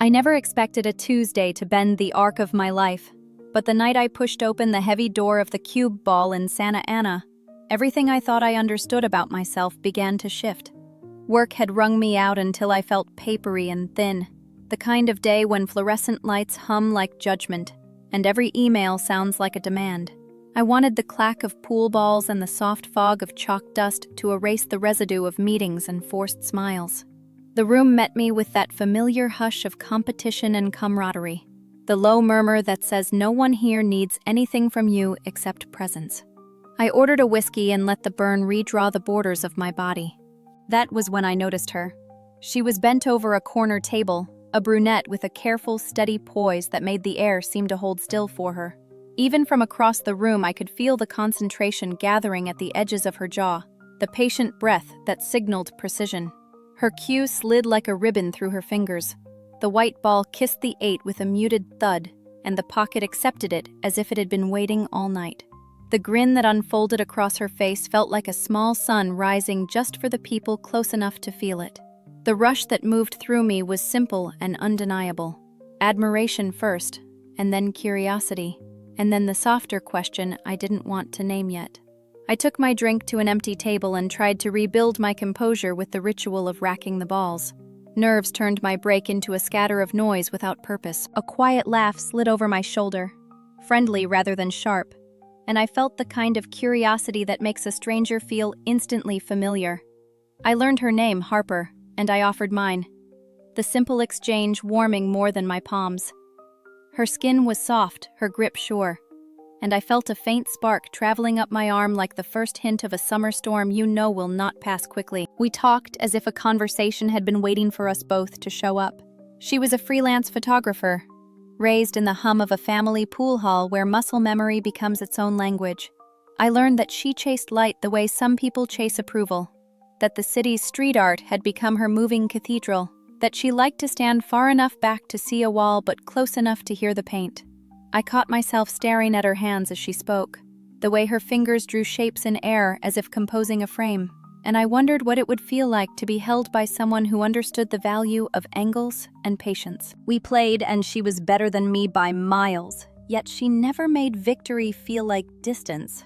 I never expected a Tuesday to bend the arc of my life, but the night I pushed open the heavy door of the Cube Ball in Santa Ana, everything I thought I understood about myself began to shift. Work had wrung me out until I felt papery and thin, the kind of day when fluorescent lights hum like judgment, and every email sounds like a demand. I wanted the clack of pool balls and the soft fog of chalk dust to erase the residue of meetings and forced smiles. The room met me with that familiar hush of competition and camaraderie, the low murmur that says no one here needs anything from you except presence. I ordered a whiskey and let the burn redraw the borders of my body. That was when I noticed her. She was bent over a corner table, a brunette with a careful, steady poise that made the air seem to hold still for her. Even from across the room, I could feel the concentration gathering at the edges of her jaw, the patient breath that signaled precision. Her cue slid like a ribbon through her fingers. The white ball kissed the 8 with a muted thud, and the pocket accepted it as if it had been waiting all night. The grin that unfolded across her face felt like a small sun rising just for the people close enough to feel it. The rush that moved through me was simple and undeniable. Admiration first, and then curiosity, and then the softer question I didn't want to name yet. I took my drink to an empty table and tried to rebuild my composure with the ritual of racking the balls. Nerves turned my break into a scatter of noise without purpose. A quiet laugh slid over my shoulder, friendly rather than sharp, and I felt the kind of curiosity that makes a stranger feel instantly familiar. I learned her name, Harper, and I offered mine, the simple exchange warming more than my palms. Her skin was soft, her grip sure, and I felt a faint spark traveling up my arm like the first hint of a summer storm you know will not pass quickly. We talked as if a conversation had been waiting for us both to show up. She was a freelance photographer, raised in the hum of a family pool hall where muscle memory becomes its own language. I learned that she chased light the way some people chase approval, that the city's street art had become her moving cathedral, that she liked to stand far enough back to see a wall but close enough to hear the paint. I caught myself staring at her hands as she spoke, the way her fingers drew shapes in air as if composing a frame, and I wondered what it would feel like to be held by someone who understood the value of angles and patience. We played, and she was better than me by miles, yet she never made victory feel like distance.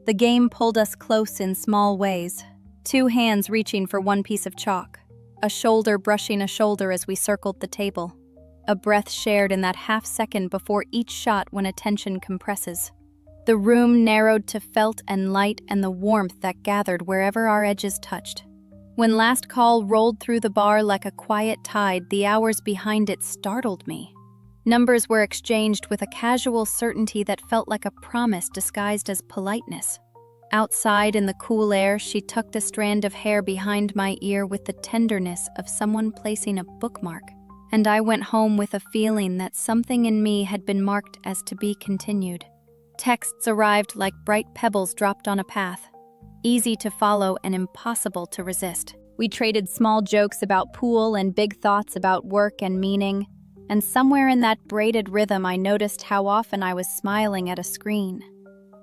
The game pulled us close in small ways, 2 hands reaching for one piece of chalk, a shoulder brushing a shoulder as we circled the table. A breath shared in that half second before each shot when attention compresses. The room narrowed to felt and light and the warmth that gathered wherever our edges touched. When last call rolled through the bar like a quiet tide, the hours behind it startled me. Numbers were exchanged with a casual certainty that felt like a promise disguised as politeness. Outside in the cool air, she tucked a strand of hair behind my ear with the tenderness of someone placing a bookmark. And I went home with a feeling that something in me had been marked as to be continued. Texts arrived like bright pebbles dropped on a path, easy to follow and impossible to resist. We traded small jokes about pool and big thoughts about work and meaning, and somewhere in that braided rhythm I noticed how often I was smiling at a screen.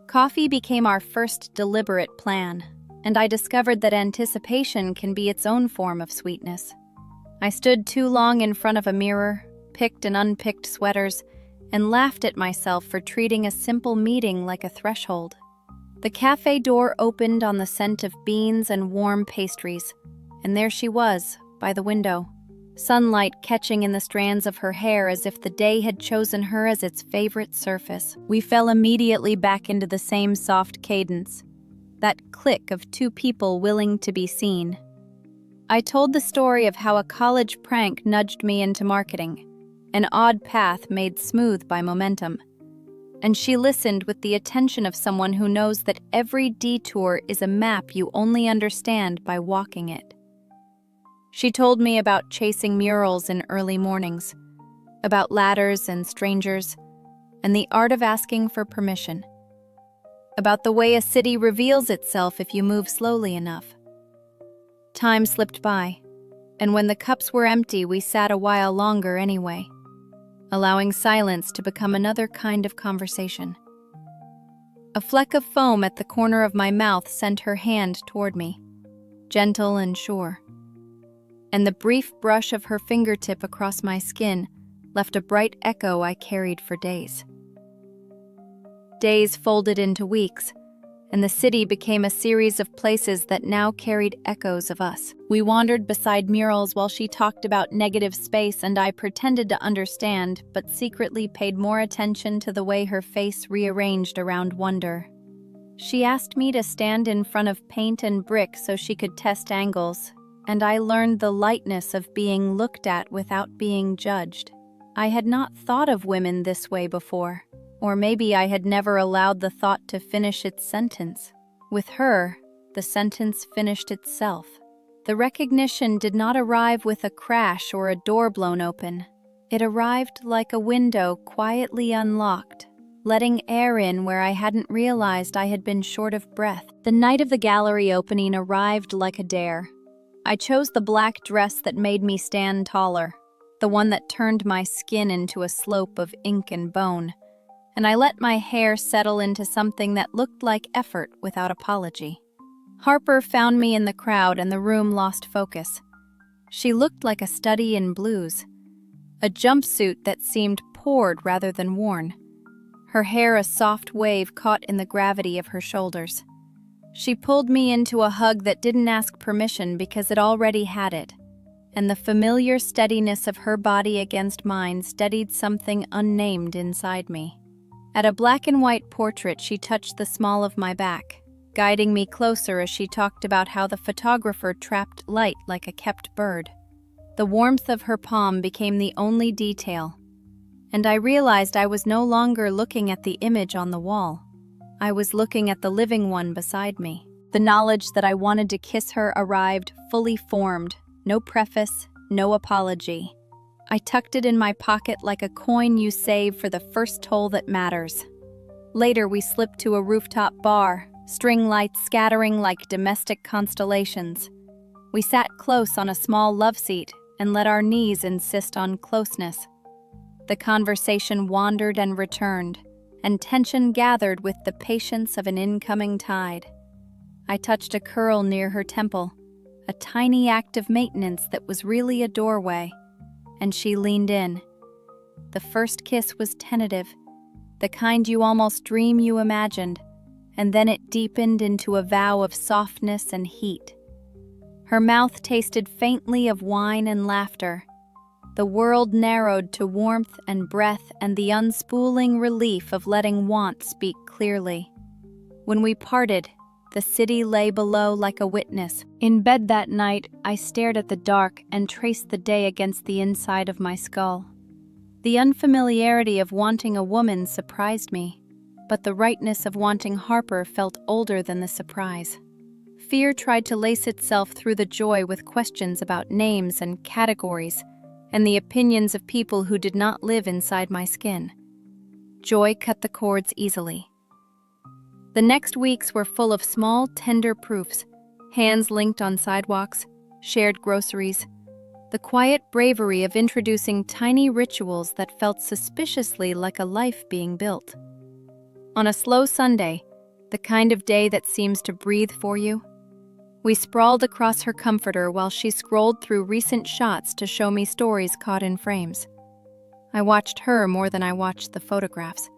Coffee became our first deliberate plan, and I discovered that anticipation can be its own form of sweetness. I stood too long in front of a mirror, picked and unpicked sweaters, and laughed at myself for treating a simple meeting like a threshold. The cafe door opened on the scent of beans and warm pastries, and there she was, by the window, sunlight catching in the strands of her hair as if the day had chosen her as its favorite surface. We fell immediately back into the same soft cadence, that click of 2 people willing to be seen. I told the story of how a college prank nudged me into marketing, an odd path made smooth by momentum. And she listened with the attention of someone who knows that every detour is a map you only understand by walking it. She told me about chasing murals in early mornings, about ladders and strangers, and the art of asking for permission, about the way a city reveals itself if you move slowly enough. Time slipped by, and when the cups were empty, we sat a while longer anyway, allowing silence to become another kind of conversation. A fleck of foam at the corner of my mouth sent her hand toward me, gentle and sure. and the brief brush of her fingertip across my skin left a bright echo I carried for days. Days folded into weeks, and the city became a series of places that now carried echoes of us. We wandered beside murals while she talked about negative space, and I pretended to understand, but secretly paid more attention to the way her face rearranged around wonder. She asked me to stand in front of paint and brick so she could test angles, and I learned the lightness of being looked at without being judged. I had not thought of women this way before. Or maybe I had never allowed the thought to finish its sentence. With her, the sentence finished itself. The recognition did not arrive with a crash or a door blown open. It arrived like a window quietly unlocked, letting air in where I hadn't realized I had been short of breath. The night of the gallery opening arrived like a dare. I chose the black dress that made me stand taller, the one that turned my skin into a slope of ink and bone. And I let my hair settle into something that looked like effort without apology. Harper found me in the crowd and the room lost focus. She looked like a study in blues, a jumpsuit that seemed poured rather than worn, her hair a soft wave caught in the gravity of her shoulders. She pulled me into a hug that didn't ask permission because it already had it, and the familiar steadiness of her body against mine steadied something unnamed inside me. At a black and white portrait, she touched the small of my back, guiding me closer as she talked about how the photographer trapped light like a kept bird. The warmth of her palm became the only detail, and I realized I was no longer looking at the image on the wall. I was looking at the living one beside me. The knowledge that I wanted to kiss her arrived fully formed, no preface, no apology. I tucked it in my pocket like a coin you save for the first toll that matters. Later, we slipped to a rooftop bar, string lights scattering like domestic constellations. We sat close on a small love seat and let our knees insist on closeness. The conversation wandered and returned, and tension gathered with the patience of an incoming tide. I touched a curl near her temple, a tiny act of maintenance that was really a doorway. And she leaned in. The first kiss was tentative, the kind you almost dream you imagined, and then it deepened into a vow of softness and heat. Her mouth tasted faintly of wine and laughter. The world narrowed to warmth and breath and the unspooling relief of letting want speak clearly. When we parted, the city lay below like a witness. In bed that night, I stared at the dark and traced the day against the inside of my skull. The unfamiliarity of wanting a woman surprised me, but the rightness of wanting Harper felt older than the surprise. Fear tried to lace itself through the joy with questions about names and categories, and the opinions of people who did not live inside my skin. Joy cut the cords easily. The next weeks were full of small, tender proofs, hands linked on sidewalks, shared groceries, the quiet bravery of introducing tiny rituals that felt suspiciously like a life being built. On a slow Sunday, the kind of day that seems to breathe for you, we sprawled across her comforter while she scrolled through recent shots to show me stories caught in frames. I watched her more than I watched the photographs.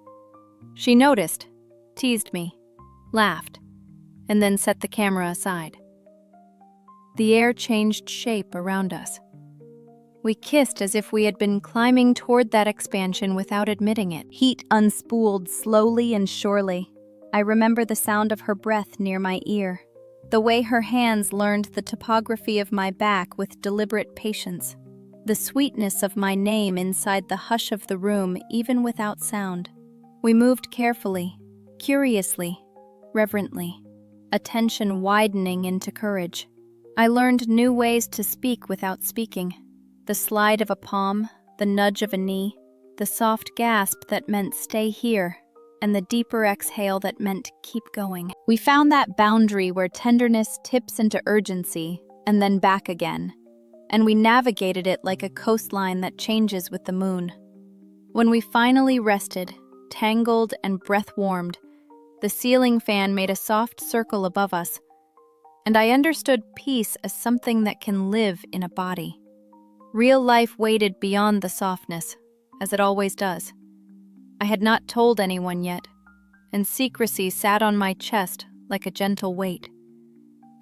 She noticed, teased me, laughed, and then set the camera aside. The air changed shape around us. We kissed as if we had been climbing toward that expansion without admitting it. Heat unspooled slowly and surely. I remember the sound of her breath near my ear, the way her hands learned the topography of my back with deliberate patience, the sweetness of my name inside the hush of the room even without sound. We moved carefully, curiously, reverently, attention widening into courage. I learned new ways to speak without speaking. The slide of a palm, the nudge of a knee, the soft gasp that meant stay here, and the deeper exhale that meant keep going. We found that boundary where tenderness tips into urgency and then back again, and we navigated it like a coastline that changes with the moon. When we finally rested, tangled and breath-warmed, the ceiling fan made a soft circle above us, and I understood peace as something that can live in a body. Real life waited beyond the softness, as it always does. I had not told anyone yet, and secrecy sat on my chest like a gentle weight.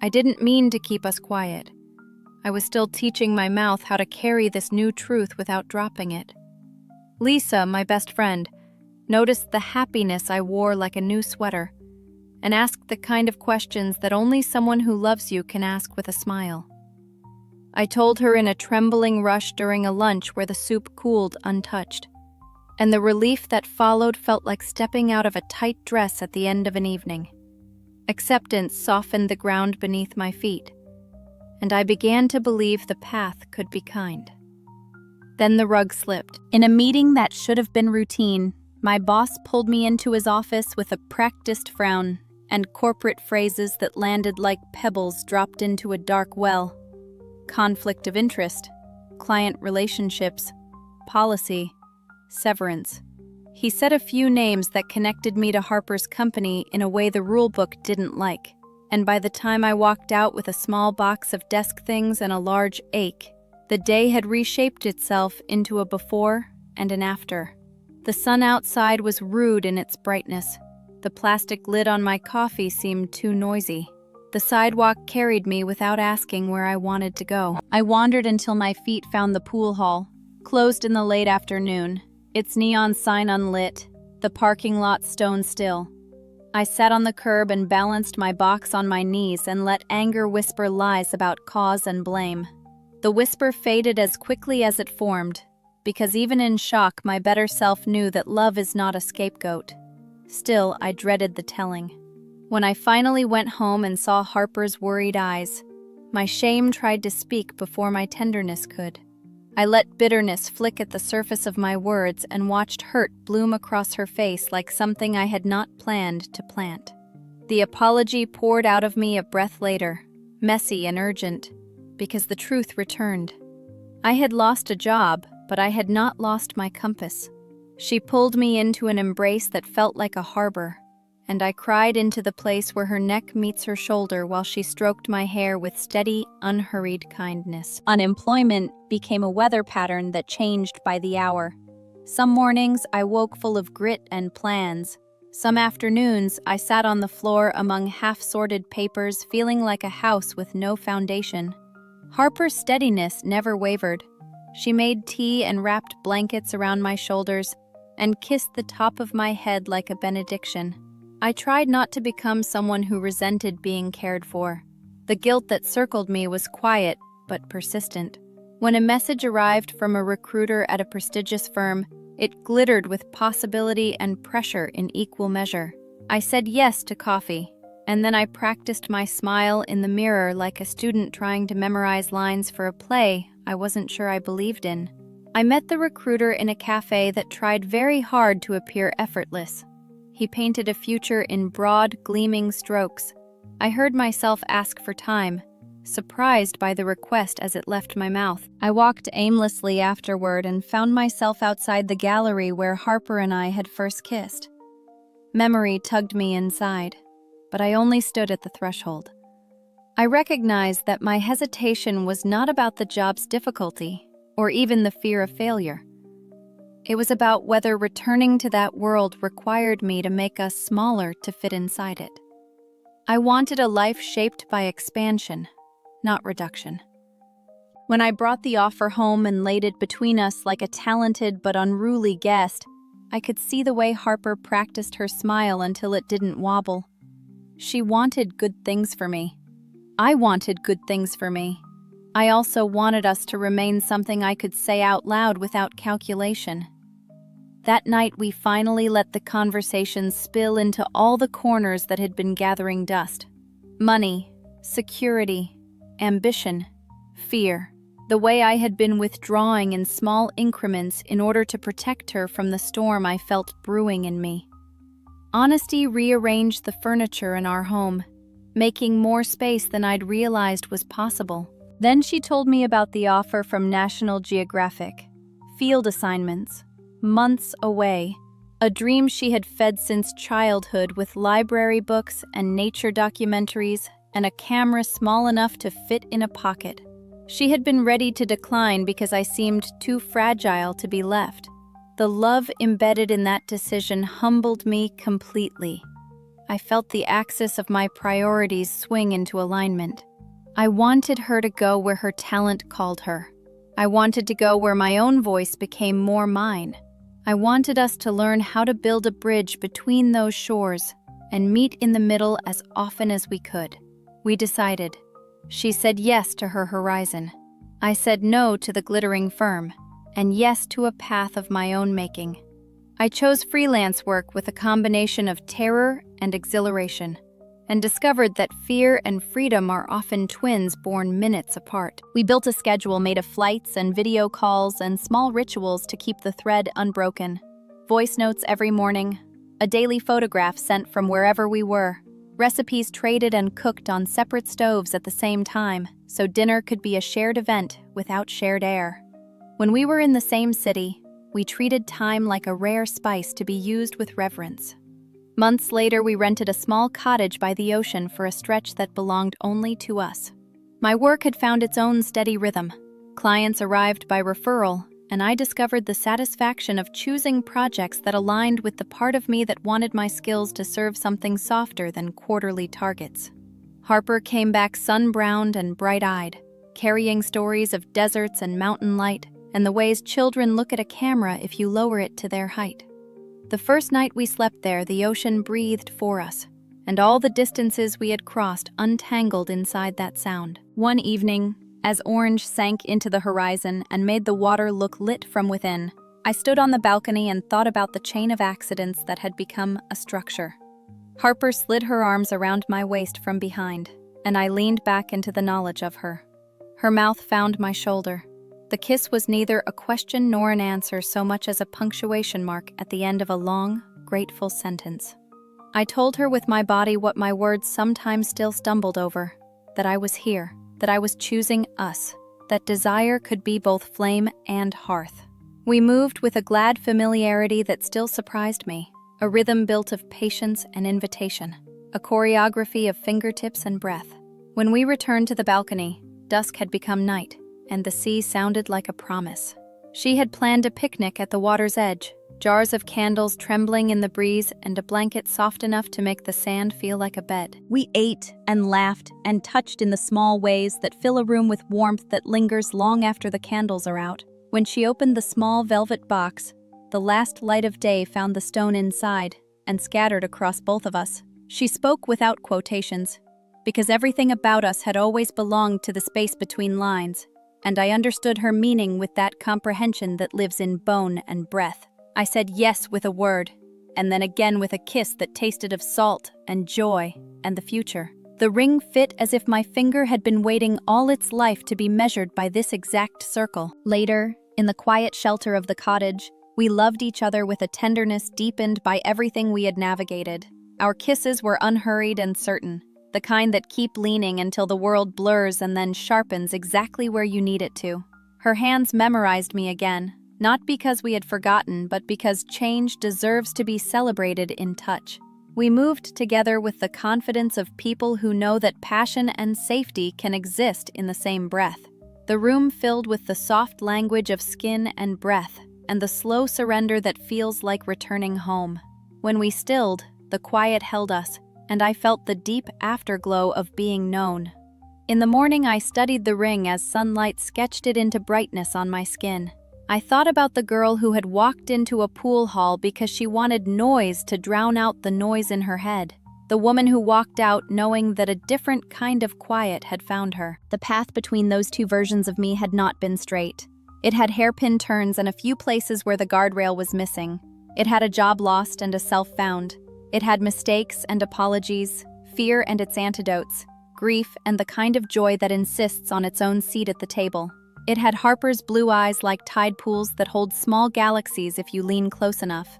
I didn't mean to keep us quiet. I was still teaching my mouth how to carry this new truth without dropping it. Lisa, my best friend, noticed the happiness I wore like a new sweater, and asked the kind of questions that only someone who loves you can ask with a smile. I told her in a trembling rush during a lunch where the soup cooled untouched, and the relief that followed felt like stepping out of a tight dress at the end of an evening. Acceptance softened the ground beneath my feet, and I began to believe the path could be kind. Then the rug slipped. In a meeting that should have been routine, my boss pulled me into his office with a practiced frown and corporate phrases that landed like pebbles dropped into a dark well. Conflict of interest, client relationships, policy, severance. He said a few names that connected me to Harper's company in a way the rulebook didn't like, and by the time I walked out with a small box of desk things and a large ache, the day had reshaped itself into a before and an after. The sun outside was rude in its brightness. The plastic lid on my coffee seemed too noisy. The sidewalk carried me without asking where I wanted to go. I wandered until my feet found the pool hall, closed in the late afternoon, its neon sign unlit, the parking lot stone still. I sat on the curb and balanced my box on my knees and let anger whisper lies about cause and blame. The whisper faded as quickly as it formed, because even in shock, my better self knew that love is not a scapegoat. Still, I dreaded the telling. When I finally went home and saw Harper's worried eyes, my shame tried to speak before my tenderness could. I let bitterness flick at the surface of my words and watched hurt bloom across her face like something I had not planned to plant. The apology poured out of me a breath later, messy and urgent, because the truth returned. I had lost a job, but I had not lost my compass. She pulled me into an embrace that felt like a harbor, and I cried into the place where her neck meets her shoulder while she stroked my hair with steady, unhurried kindness. Unemployment became a weather pattern that changed by the hour. Some mornings I woke full of grit and plans. Some afternoons I sat on the floor among half-sorted papers feeling like a house with no foundation. Harper's steadiness never wavered. She made tea and wrapped blankets around my shoulders and kissed the top of my head like a benediction. I tried not to become someone who resented being cared for. The guilt that circled me was quiet but persistent. When a message arrived from a recruiter at a prestigious firm, it glittered with possibility and pressure in equal measure. I said yes to coffee, and then I practiced my smile in the mirror like a student trying to memorize lines for a play I wasn't sure I believed in. I met the recruiter in a cafe that tried very hard to appear effortless. He painted a future in broad, gleaming strokes. I heard myself ask for time, surprised by the request as it left my mouth. I walked aimlessly afterward and found myself outside the gallery where Harper and I had first kissed. Memory tugged me inside, but I only stood at the threshold. I recognized that my hesitation was not about the job's difficulty or even the fear of failure. It was about whether returning to that world required me to make us smaller to fit inside it. I wanted a life shaped by expansion, not reduction. When I brought the offer home and laid it between us like a talented but unruly guest, I could see the way Harper practiced her smile until it didn't wobble. She wanted good things for me. I wanted good things for me. I also wanted us to remain something I could say out loud without calculation. That night, we finally let the conversation spill into all the corners that had been gathering dust. Money, security, ambition, fear. The way I had been withdrawing in small increments in order to protect her from the storm I felt brewing in me. Honesty rearranged the furniture in our home, making more space than I'd realized was possible. Then she told me about the offer from National Geographic. Field assignments. Months away. A dream she had fed since childhood with library books and nature documentaries, and a camera small enough to fit in a pocket. She had been ready to decline because I seemed too fragile to be left. The love embedded in that decision humbled me completely. I felt the axis of my priorities swing into alignment. I wanted her to go where her talent called her. I wanted to go where my own voice became more mine. I wanted us to learn how to build a bridge between those shores and meet in the middle as often as we could. We decided. She said yes to her horizon. I said no to the glittering firm, and yes to a path of my own making. I chose freelance work with a combination of terror and exhilaration, and discovered that fear and freedom are often twins born minutes apart. We built a schedule made of flights and video calls and small rituals to keep the thread unbroken. Voice notes every morning, a daily photograph sent from wherever we were, recipes traded and cooked on separate stoves at the same time, so dinner could be a shared event without shared air. When we were in the same city, we treated time like a rare spice to be used with reverence. Months later, we rented a small cottage by the ocean for a stretch that belonged only to us. My work had found its own steady rhythm. Clients arrived by referral, and I discovered the satisfaction of choosing projects that aligned with the part of me that wanted my skills to serve something softer than quarterly targets. Harper came back sun-browned and bright-eyed, carrying stories of deserts and mountain light, and the ways children look at a camera if you lower it to their height. The first night we slept there, the ocean breathed for us, and all the distances we had crossed untangled inside that sound. One evening, as orange sank into the horizon and made the water look lit from within, I stood on the balcony and thought about the chain of accidents that had become a structure. Harper slid her arms around my waist from behind, and I leaned back into the knowledge of her. Her mouth found my shoulder. The kiss was neither a question nor an answer so much as a punctuation mark at the end of a long, grateful sentence. I told her with my body what my words sometimes still stumbled over, that I was here, that I was choosing us, that desire could be both flame and hearth. We moved with a glad familiarity that still surprised me, a rhythm built of patience and invitation, a choreography of fingertips and breath. When we returned to the balcony, dusk had become night, and the sea sounded like a promise. She had planned a picnic at the water's edge, jars of candles trembling in the breeze and a blanket soft enough to make the sand feel like a bed. We ate and laughed and touched in the small ways that fill a room with warmth that lingers long after the candles are out. When she opened the small velvet box, the last light of day found the stone inside and scattered across both of us. She spoke without quotations, because everything about us had always belonged to the space between lines, and I understood her meaning with that comprehension that lives in bone and breath. I said yes with a word, and then again with a kiss that tasted of salt and joy and the future. The ring fit as if my finger had been waiting all its life to be measured by this exact circle. Later, in the quiet shelter of the cottage, we loved each other with a tenderness deepened by everything we had navigated. Our kisses were unhurried and certain, the kind that keep leaning until the world blurs and then sharpens exactly where you need it to. Her hands memorized me again, not because we had forgotten, but because change deserves to be celebrated in touch. We moved together with the confidence of people who know that passion and safety can exist in the same breath. The room filled with the soft language of skin and breath, and the slow surrender that feels like returning home. When we stilled, the quiet held us, and I felt the deep afterglow of being known. In the morning, I studied the ring as sunlight sketched it into brightness on my skin. I thought about the girl who had walked into a pool hall because she wanted noise to drown out the noise in her head. The woman who walked out knowing that a different kind of quiet had found her. The path between those two versions of me had not been straight. It had hairpin turns and a few places where the guardrail was missing. It had a job lost and a self found. It had mistakes and apologies, fear and its antidotes, grief and the kind of joy that insists on its own seat at the table. It had Harper's blue eyes like tide pools that hold small galaxies if you lean close enough.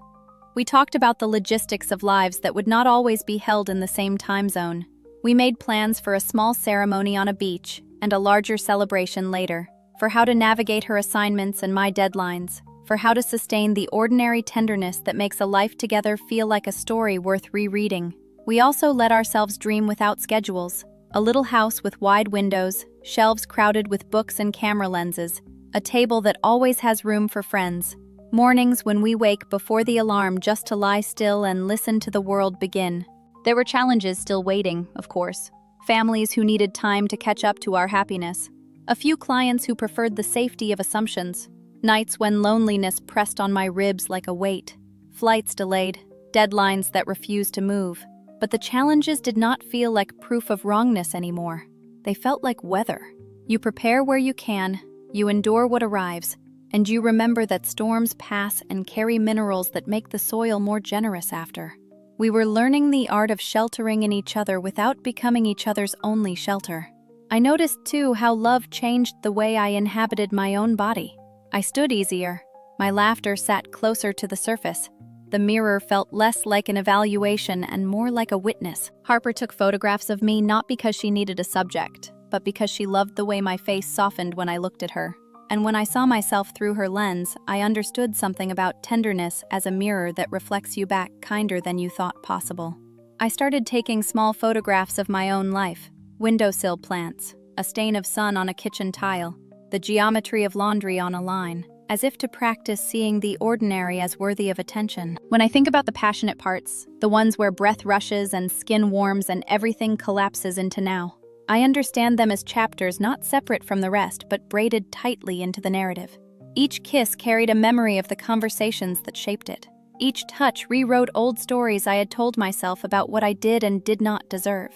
We talked about the logistics of lives that would not always be held in the same time zone. We made plans for a small ceremony on a beach and a larger celebration later, for how to navigate her assignments and my deadlines, for how to sustain the ordinary tenderness that makes a life together feel like a story worth rereading. We also let ourselves dream without schedules, A little house with wide windows, shelves crowded with books and camera lenses, a table that always has room for friends. Mornings when we wake before the alarm just to lie still and listen to the world begin. There were challenges still waiting, of course. Families who needed time to catch up to our happiness. A few clients who preferred the safety of assumptions. Nights when loneliness pressed on my ribs like a weight. Flights delayed. Deadlines that refused to move. But the challenges did not feel like proof of wrongness anymore. They felt like weather. You prepare where you can, you endure what arrives, and you remember that storms pass and carry minerals that make the soil more generous after. We were learning the art of sheltering in each other without becoming each other's only shelter. I noticed too how love changed the way I inhabited my own body. I stood easier. My laughter sat closer to the surface. The mirror felt less like an evaluation and more like a witness. Harper took photographs of me not because she needed a subject, but because she loved the way my face softened when I looked at her. And when I saw myself through her lens, I understood something about tenderness as a mirror that reflects you back kinder than you thought possible. I started taking small photographs of my own life. Windowsill plants, a stain of sun on a kitchen tile, the geometry of laundry on a line, as if to practice seeing the ordinary as worthy of attention. When I think about the passionate parts, the ones where breath rushes and skin warms and everything collapses into now, I understand them as chapters not separate from the rest but braided tightly into the narrative. Each kiss carried a memory of the conversations that shaped it. Each touch rewrote old stories I had told myself about what I did and did not deserve.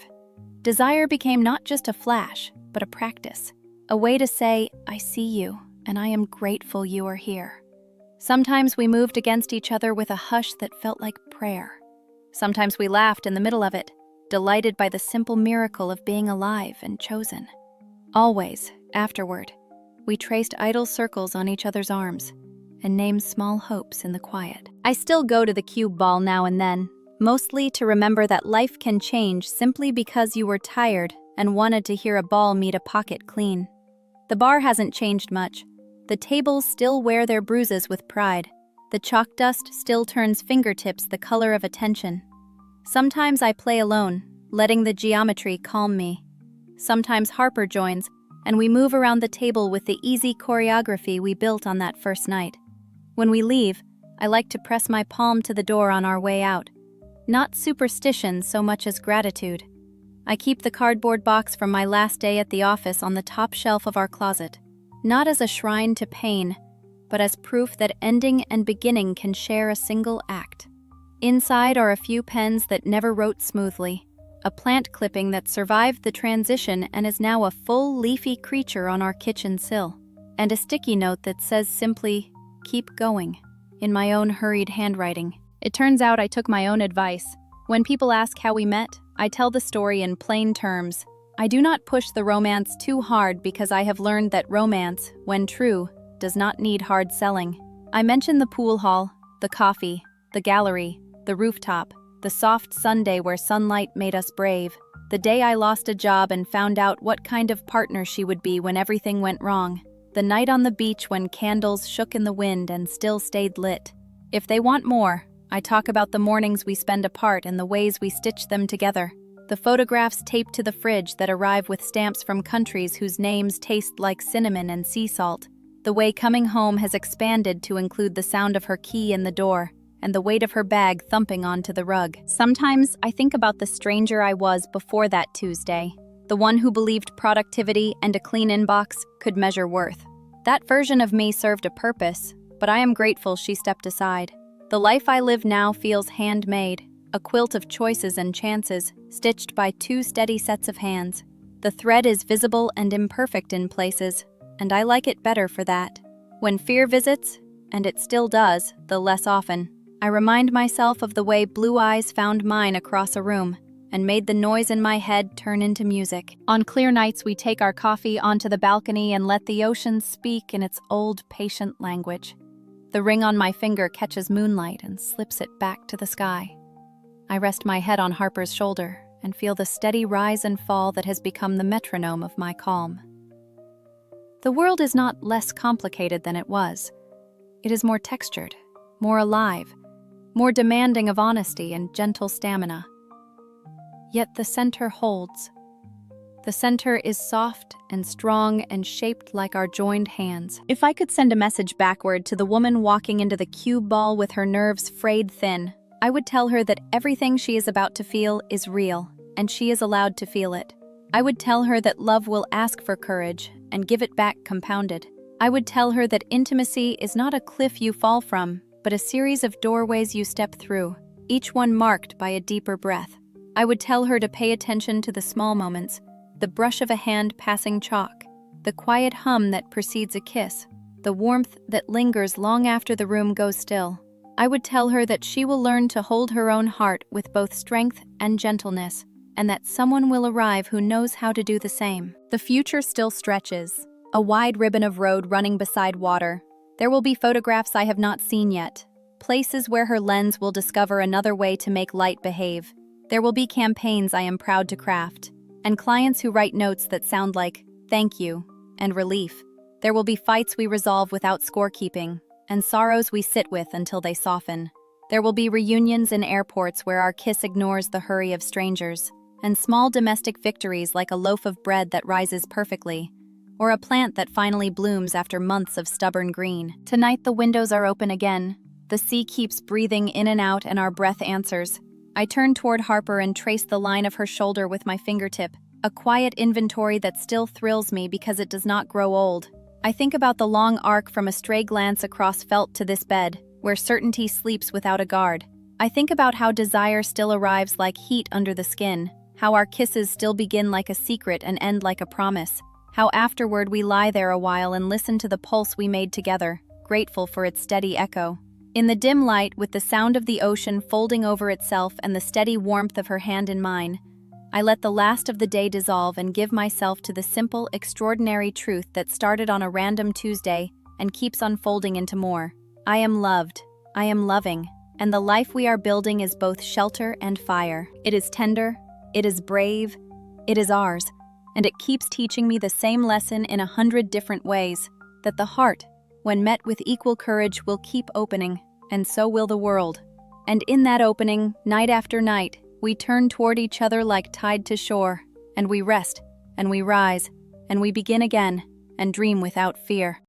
Desire became not just a flash, but a practice. A way to say, I see you, and I am grateful you are here. Sometimes we moved against each other with a hush that felt like prayer. Sometimes we laughed in the middle of it, delighted by the simple miracle of being alive and chosen. Always, afterward, we traced idle circles on each other's arms and named small hopes in the quiet. I still go to the cube ball now and then, mostly to remember that life can change simply because you were tired and wanted to hear a ball meet a pocket clean. The bar hasn't changed much. The tables still wear their bruises with pride. The chalk dust still turns fingertips the color of attention. Sometimes I play alone, letting the geometry calm me. Sometimes Harper joins, and we move around the table with the easy choreography we built on that first night. When we leave, I like to press my palm to the door on our way out. Not superstition so much as gratitude. I keep the cardboard box from my last day at the office on the top shelf of our closet, not as a shrine to pain, but as proof that ending and beginning can share a single act. Inside are a few pens that never wrote smoothly, a plant clipping that survived the transition and is now a full leafy creature on our kitchen sill, and a sticky note that says simply, "Keep going," in my own hurried handwriting. It turns out I took my own advice. When people ask how we met, I tell the story in plain terms. I do not push the romance too hard because I have learned that romance, when true, does not need hard selling. I mention the pool hall, the coffee, the gallery, the rooftop, the soft Sunday where sunlight made us brave, the day I lost a job and found out what kind of partner she would be when everything went wrong, the night on the beach when candles shook in the wind and still stayed lit. If they want more, I talk about the mornings we spend apart and the ways we stitch them together. The photographs taped to the fridge that arrive with stamps from countries whose names taste like cinnamon and sea salt. The way coming home has expanded to include the sound of her key in the door and the weight of her bag thumping onto the rug. Sometimes I think about the stranger I was before that Tuesday, the one who believed productivity and a clean inbox could measure worth. That version of me served a purpose, but I am grateful she stepped aside. The life I live now feels handmade, a quilt of choices and chances, stitched by two steady sets of hands. The thread is visible and imperfect in places, and I like it better for that. When fear visits, and it still does, though less often, I remind myself of the way blue eyes found mine across a room and made the noise in my head turn into music. On clear nights, we take our coffee onto the balcony and let the ocean speak in its old, patient language. The ring on my finger catches moonlight and slips it back to the sky. I rest my head on Harper's shoulder and feel the steady rise and fall that has become the metronome of my calm. The world is not less complicated than it was. It is more textured, more alive, more demanding of honesty and gentle stamina. Yet the center holds. The center is soft and strong and shaped like our joined hands. If I could send a message backward to the woman walking into the cube ball with her nerves frayed thin, I would tell her that everything she is about to feel is real, and she is allowed to feel it. I would tell her that love will ask for courage and give it back compounded. I would tell her that intimacy is not a cliff you fall from, but a series of doorways you step through, each one marked by a deeper breath. I would tell her to pay attention to the small moments, the brush of a hand passing chalk, the quiet hum that precedes a kiss, the warmth that lingers long after the room goes still. I would tell her that she will learn to hold her own heart with both strength and gentleness, and that someone will arrive who knows how to do the same. The future still stretches, a wide ribbon of road running beside water. There will be photographs I have not seen yet, places where her lens will discover another way to make light behave. There will be campaigns I am proud to craft, and clients who write notes that sound like "thank you" and "relief." There will be fights we resolve without scorekeeping, and sorrows we sit with until they soften. There will be reunions in airports where our kiss ignores the hurry of strangers, and small domestic victories like a loaf of bread that rises perfectly, or a plant that finally blooms after months of stubborn green. Tonight the windows are open again. The sea keeps breathing in and out and our breath answers. I turn toward Harper and trace the line of her shoulder with my fingertip, a quiet inventory that still thrills me because it does not grow old. I think about the long arc from a stray glance across felt to this bed, where certainty sleeps without a guard. I think about how desire still arrives like heat under the skin, how our kisses still begin like a secret and end like a promise, how afterward we lie there a while and listen to the pulse we made together, grateful for its steady echo. In the dim light, with the sound of the ocean folding over itself and the steady warmth of her hand in mine, I let the last of the day dissolve and give myself to the simple, extraordinary truth that started on a random Tuesday and keeps unfolding into more. I am loved, I am loving, and the life we are building is both shelter and fire. It is tender, it is brave, it is ours, and it keeps teaching me the same lesson in 100 different ways, that the heart, when met with equal courage, will keep opening, and so will the world. And in that opening, night after night, we turn toward each other like tide to shore, and we rest, and we rise, and we begin again, and dream without fear.